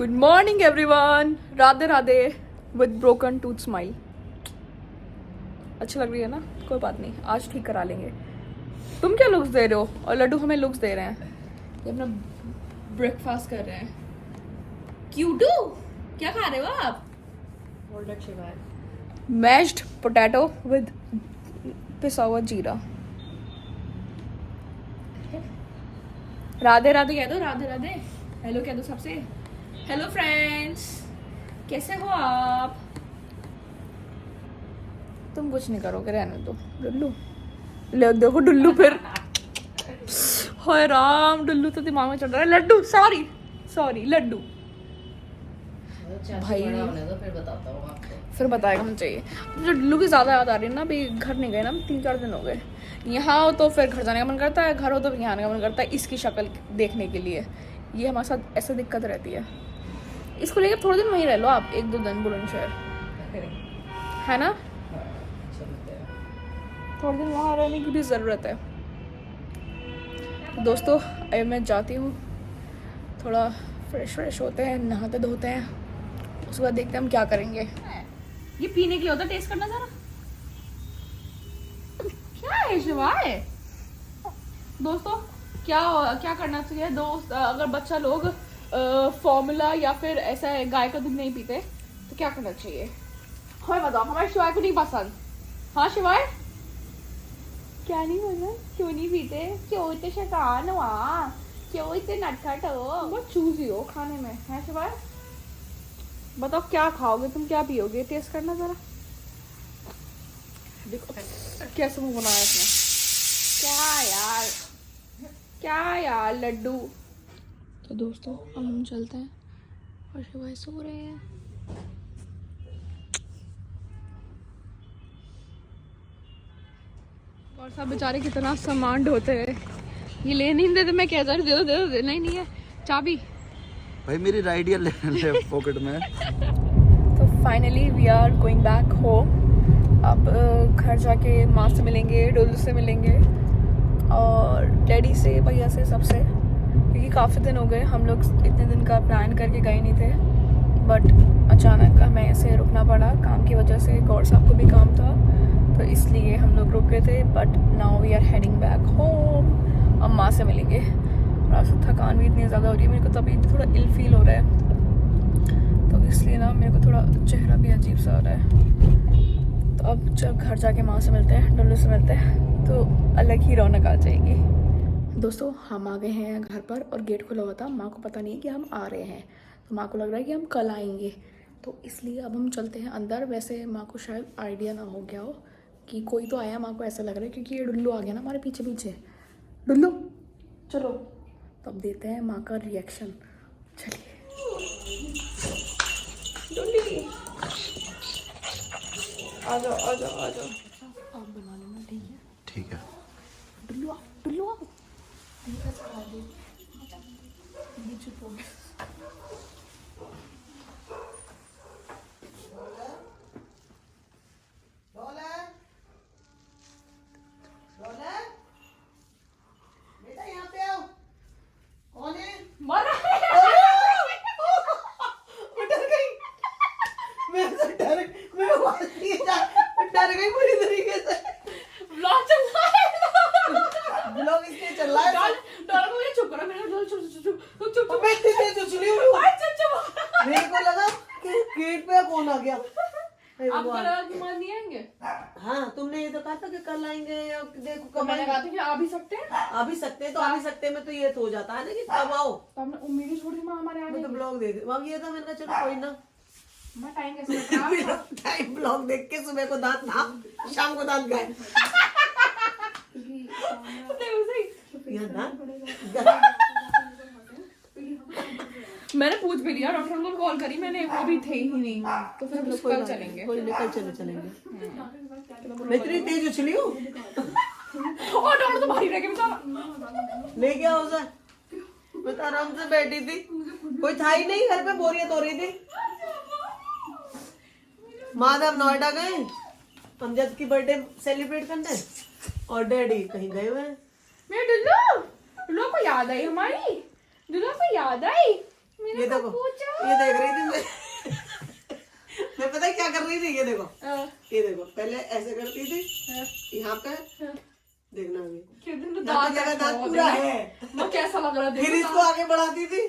Good morning everyone, Radhe Radhe with broken tooth smile. अच्छी लग रही है ना? कोई बात नहीं, आज ठीक करा लेंगे। तुम क्या लुक्स दे रहे हो और लड्डू हमें लुक्स दे रहे हैं। ये अपना ब्रेकफास्ट कर रहे हैं। क्यूटू, क्या खा रहे हो आप? मैश्ड पोटैटो विद पिसा हुआ जीरा। राधे राधे कह दो, राधे राधे। हेलो कह दो सबसे। हेलो फ्रेंड्स, कैसे हो आप? तुम कुछ नहीं करोगे, रहने दो। डुल्लू ले देखो, डुल्लू फिर हाय राम, डुल्लू तो दिमाग में चल रहा है। Laddu, sorry sorry laddu. भाई फिर बताता हूँ आपको। फिर बताएगा मुझे चाहिए। मुझे डुल्लू की ज़्यादा याद आ रही है ना। अभी घर नहीं गए ना, 3-4 दिन हो गए। यहाँ हो तो फिर घर जाने का मन करता है, घर हो तो फिर यहाँ आने का मन करता है इसकी शक्ल देखने के लिए। ये हमारे साथ ऐसे दिक्कत रहती है। इसको लेकर थोड़े दिन वहीं रह लो आप, 1-2 दिन बुलंदशहर, है ना? थोड़े दिन वहाँ रहने की भी ज़रूरत है। दोस्तों अब मैं जाती हूँ, थोड़ा फ्रेश होते हैं, नहाते धोते हैं, उसके बाद देखते हैं हम क्या करेंगे। ये पीने के लिए होता है, टेस्ट करना जरा। क्या है शिवाय? दोस्तों क्या करना चाहिए दोस्त, अगर बच्चा लोग फॉर्मूला या फिर ऐसा गाय का दूध नहीं पीते तो क्या करना चाहिए? हाँ बताओ, हमारे शिवाय को नहीं पसंद। हाँ शिवाय, क्या नहीं पसंद? क्यों नहीं पीते? क्यों इतने शैतान हो? क्यों इतने नटखट हो? बहुत चूजी हो खाने में, है शिवाय? बताओ क्या खाओगे तुम, क्या पियोगे? टेस्ट करना जरा। देखो कैसे मुंह बनाया इसने। क्या यार लड्डू। तो दोस्तों अब हम चलते हैं और शिवाय सो रहे हैं। और सब बेचारे कितना सामान ढोते हैं। ये ले नहीं देते, मैं कह दे दो देना ही नहीं है। चाबी भाई मेरी राइड या ले पॉकेट में। तो finally we are going back home. अब घर जाके माँ से मिलेंगे, डोलू से मिलेंगे और डैडी से, भैया से, सबसे, क्योंकि काफ़ी दिन हो गए हम लोग इतने दिन का प्लान करके गए नहीं थे। बट अचानक हमें ऐसे रुकना पड़ा काम की वजह से। गौर साहब को भी काम था तो इसलिए हम लोग रुक गए थे। But now we are heading back home. अब माँ से मिलेंगे। और आज थकान भी इतनी ज़्यादा हो रही है मेरे को, तभी थोड़ा इल फील हो रहा है, तो इसलिए ना मेरे को थोड़ा चेहरा भी अजीब सा हो रहा है। तो अब जब घर जाके माँ से मिलते हैं, डुल्लू से मिलते हैं, तो अलग ही रौनक आ जाएगी। दोस्तों हम आ गए हैं घर पर और गेट खुला हुआ था। माँ को पता नहीं है कि हम आ रहे हैं, तो माँ को लग रहा है कि हम कल आएंगे, तो इसलिए अब हम चलते हैं अंदर। वैसे माँ को शायद आइडिया ना हो गया हो कि कोई तो आया, माँ को ऐसा लग रहा है क्योंकि ये डुल्लू आ गया ना हमारे पीछे पीछे। डुल्लू चलो, तो अब देते हैं माँ का रिएक्शन। चलिए डुल्ली, आ जाओ आ जाओ आ जाओ। आप बना लेना, ठीक है? ठीक है। डुल्लू आओ, डुल्लू आओ। ये चुप हो गया। बेटा यहाँ पे आओ। कौन है? मरा मैं डर गई। मैं तो मैं आवाज नहीं डर गई पूरी तरीके से। ब्लॉग चल रहा है। ब्लॉग इसलिए चल रहा है। डर को ये चुप करो, मेरा डर चुप मैं इतनी तेज उछली हूँ। मेरे को लगा कि गेट पे कौन आ गया। आप कल मान नहीं आएंगे? हाँ, तुमने ये तो कहा था कि कल आएंगे या देखो कब मैंने कहा था कि आ भी सकते हैं। आ भी सकते हैं, तो आ भी सकते हैं में तो ये तो हो जाता है ना कि कब आओ। तो हमने उम्मीद ही छोड़ दी माँ हमारे आने मैं तो की। ब्लॉग देख वहाँ ये था, मैंने कहा चलो कोई ना। मैं टाइम कैसे बताऊं? टाइम ब्लॉग देख के सुबह को दांत था, शाम को दांत गए। यहाँ दांत मैंने पूछ भी लिया, डॉक्टर को कॉल करी मैंने, वो भी थे ही नहीं, तो फिर हम लोग कल चलेंगे। कोई नहीं, कल चलेंगे। मैं इतनी तेज उछली हूँ। और डॉक्टर तो भारी रह गए बेचारा। नहीं क्या हो जाए, मैं तो आराम से बैठी थी, कोई था ही नहीं घर पे, बोरियत हो रही थी। माधव नोएडा गए अमजद की बर्थडे सेलिब्रेट करने और डैडी कहीं गए हुए हैं। मेरे डुल्लू को याद आई हमारी, दुल्हा को याद आई। ये देखो ये देख रही थी मैं पता है क्या कर रही थी, ये देखो पहले ऐसे करती थी यहाँ पे, देखना अभी दांत पूरा है, कैसा लग रहा है, फिर इसको आगे बढ़ाती थी,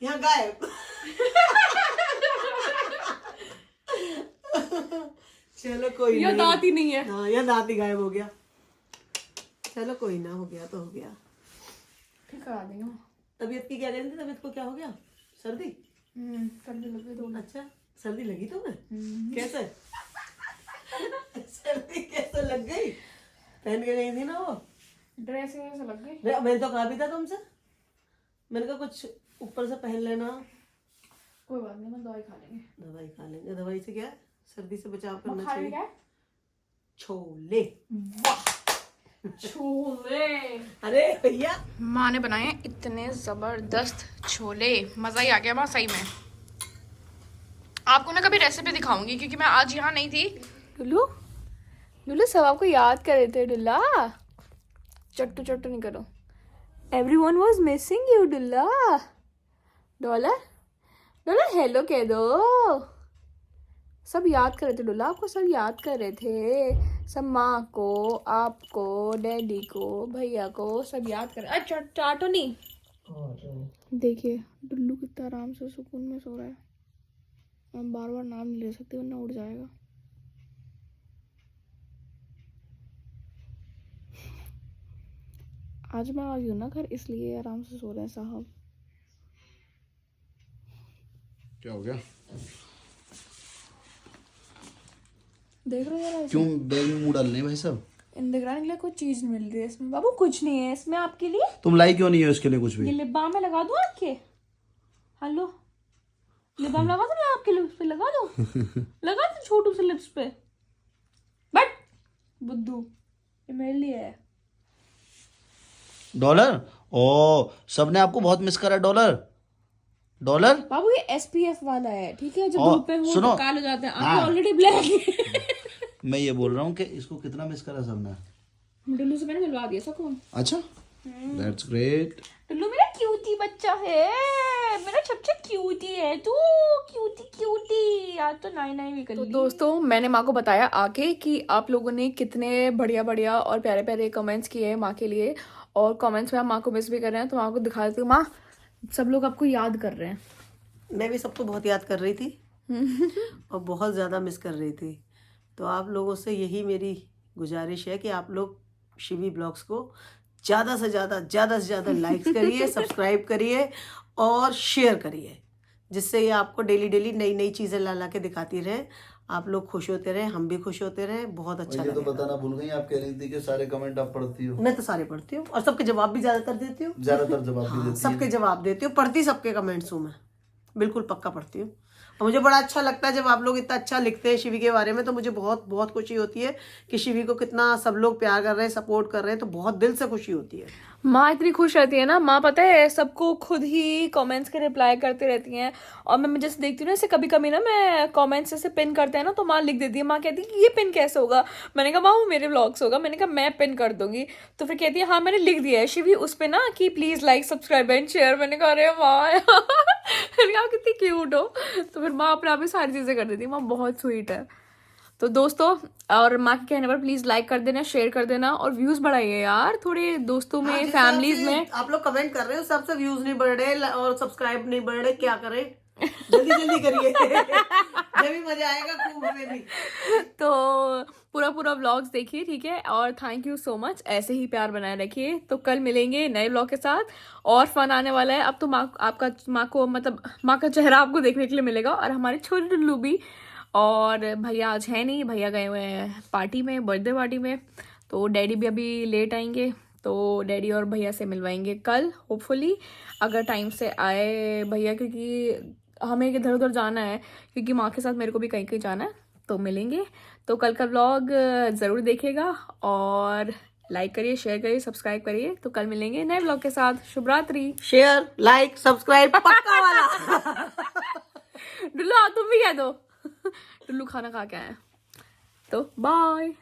यहाँ गायब। चलो कोई नहीं, दांत ही नहीं है। हाँ यह दांत ही गायब हो गया। चलो कोई ना, हो गया तो हो गया, ठीक करा देंगे। तबीयत की क्या कह रही थी, तबीयत को क्या हो गया, सर्दी? सर्दी लग गई तो। अच्छा सर्दी लगी तुम्हें? कैसे सर्दी कैसे लग गई? पहन के गई थी ना वो ड्रेस ऐसे लग गई। मैंने तो कहा भी था तुमसे, मैंने कहा कुछ ऊपर से पहन लेना। कोई बात नहीं, मैं दवाई खा लेंगे। दवाई खा लेंगे, दवाई से क्या है, सर्दी से बचाव करना खा लेंगे। चाहिए। छोले, छोले, अरे भैया माँ ने बनाए इतने जबरदस्त छोले, मजा ही आ गया माँ सही में। आपको ना कभी रेसिपी दिखाऊंगी क्योंकि मैं आज यहाँ नहीं थी। डुल्लू डुल्लू सब आपको याद कर रहे थे। डुल्ला चट्टू चट्टू नहीं करो। Everyone was missing you Dulla. Dollar dollar hello कह दो। सब याद कर रहे थे डुल्ला, आपको सब याद कर रहे थे। सब माँ को, आपको, डैडी को, भैया को सब याद कर। अच्छा चाटो नहीं। देखिए डुल्लू कितना आराम से सुकून में सो रहा है। हम बार बार नाम नहीं ले सकते वरना उड़ जाएगा। आज मैं आ गई हूँ ना घर, इसलिए आराम से सो रहे हैं साहब। क्या हो गया? देख रहे हो यार क्यों बैग में मुंह डालने भाई साहब? इंदिरा के लिए कुछ चीज मिल रही है इसमें। बाबू कुछ नहीं है इसमें आपके लिए। तुम लाई क्यों नहीं हो इसके लिए कुछ ये भी? लिप बाम में लगा दूं आपके? हेलो लिप बाम लगा दो ना आपके लिप्स पे, लगा दो लगा दो छोटू से लिप्स पे। बट बुद्धू ये मेरे लिए है। डॉलर ओ सबने आपको बहुत मिस करा डॉलर। डॉलर बाबू ये SPF वाला है, ठीक है? जब और धूप पे हो सुनो, तो काले हो जाते हैं। हाँ। आप ऑलरेडी ब्लैक है। मैं ये बोल रहा हूँ कि इसको कितना मिस करा सबने। डुल्लू से मैंने मिलवा दिया सबको। अच्छा दैट्स ग्रेट। टुल्लू मेरा क्यूटी बच्चा है, मेरा सबसे क्यूटी है तू। क्यूटी क्यूटी आज तो नाई नाई भी कर ली। तो दोस्तों मैंने माँ को बताया आके कि आप लोगों ने कितने बढ़िया बढ़िया और प्यारे प्यारे कमेंट्स किए हैं माँ के लिए, और कमेंट्स में आप माँ को मिस भी कर रहे हैं। तो माँ को दिखा देती हूँ। माँ सब लोग आपको याद कर रहे हैं। मैं भी सबको बहुत याद कर रही थी और बहुत ज़्यादा मिस कर रही थी। तो आप लोगों से यही मेरी गुजारिश है कि आप लोग शिवी ब्लॉग्स को ज़्यादा से ज़्यादा लाइक्स करिए, सब्सक्राइब करिए और शेयर करिए, जिससे ये आपको डेली नई नई चीज़ें ला के दिखाती रहे। आप लोग खुश होते रहे, हम भी खुश होते रहे, बहुत अच्छा ये तो लगेगा। बताना भूल गई, आप कह रही थी कि सारे कमेंट आप पढ़ती हो। मैं तो सारे पढ़ती हूँ और सबके जवाब भी ज़्यादातर देती हूँ। ज्यादातर जवाब भी देती सबके जवाब देती हूँ, पढ़ती सबके कमेंट्स हूँ मैं, बिल्कुल पक्का पढ़ती हूँ। और मुझे बड़ा अच्छा लगता है जब आप लोग इतना अच्छा लिखते हैं शिवी के बारे में, तो मुझे बहुत बहुत खुशी होती है कि शिवी को कितना सब लोग प्यार कर रहे हैं, सपोर्ट कर रहे हैं, तो बहुत दिल से खुशी होती है। माँ इतनी खुश रहती है ना, माँ पता है सबको खुद ही कमेंट्स के रिप्लाई करती रहती हैं। और मैं जैसे देखती हूँ ना, ऐसे कभी कभी ना मैं कमेंट्स ऐसे पिन करते हैं ना, तो माँ लिख देती है। माँ कहती है कि ये पिन कैसे होगा? मैंने कहा माँ वो मेरे व्लॉग्स होगा। मैंने कहा मैं पिन कर दूंगी। तो फिर कहती है हाँ मैंने लिख दिया है शिवी उस पे ना कि please like subscribe and share. मैंने कहा अरे माँ मैंने कहा कितनी क्यूट हो। तो फिर माँ अपने आप ही सारी चीजें कर देती है। माँ बहुत स्वीट है। तो दोस्तों और माँ के कहने पर प्लीज लाइक कर देना, शेयर कर देना और व्यूज बढ़ाइए यार थोड़े दोस्तों में, जिस फैमिलीज हिसाब से में। आप लोग कमेंट कर रहे हो, सबसे व्यूज नहीं बढ़ रहे और सब्सक्राइब नहीं बढ़ रहे, क्या करें? जल्दी करिए जब भी मजा आएगा खूब हमें भी। तो पूरा व्लॉग्स देखिए, ठीक है? और थैंक यू सो मच, ऐसे ही प्यार बनाए रखिए। तो कल मिलेंगे नए व्लॉग के साथ और फन आने वाला है। अब तो माँ को मतलब माँ का चेहरा आपको देखने के लिए मिलेगा और हमारे छोटे टुल्लू भी। और भैया आज है नहीं, भैया गए हुए हैं पार्टी में, बर्थडे पार्टी में। तो डैडी भी अभी लेट आएंगे, तो डैडी और भैया से मिलवाएंगे कल होपफुली, अगर टाइम से आए भैया, क्योंकि हमें इधर उधर जाना है, क्योंकि माँ के साथ मेरे को भी कहीं जाना है। तो मिलेंगे। तो कल का व्लॉग ज़रूर देखिएगा और लाइक करिए, शेयर करिए, सब्सक्राइब करिए। तो कल मिलेंगे नए व्लॉग के साथ। शुभ रात्रि। शेयर लाइक सब्सक्राइब पक्का वाला। डुल्लू तुम भी कह दो। टुल्लू खाना खा के आए। तो बाय।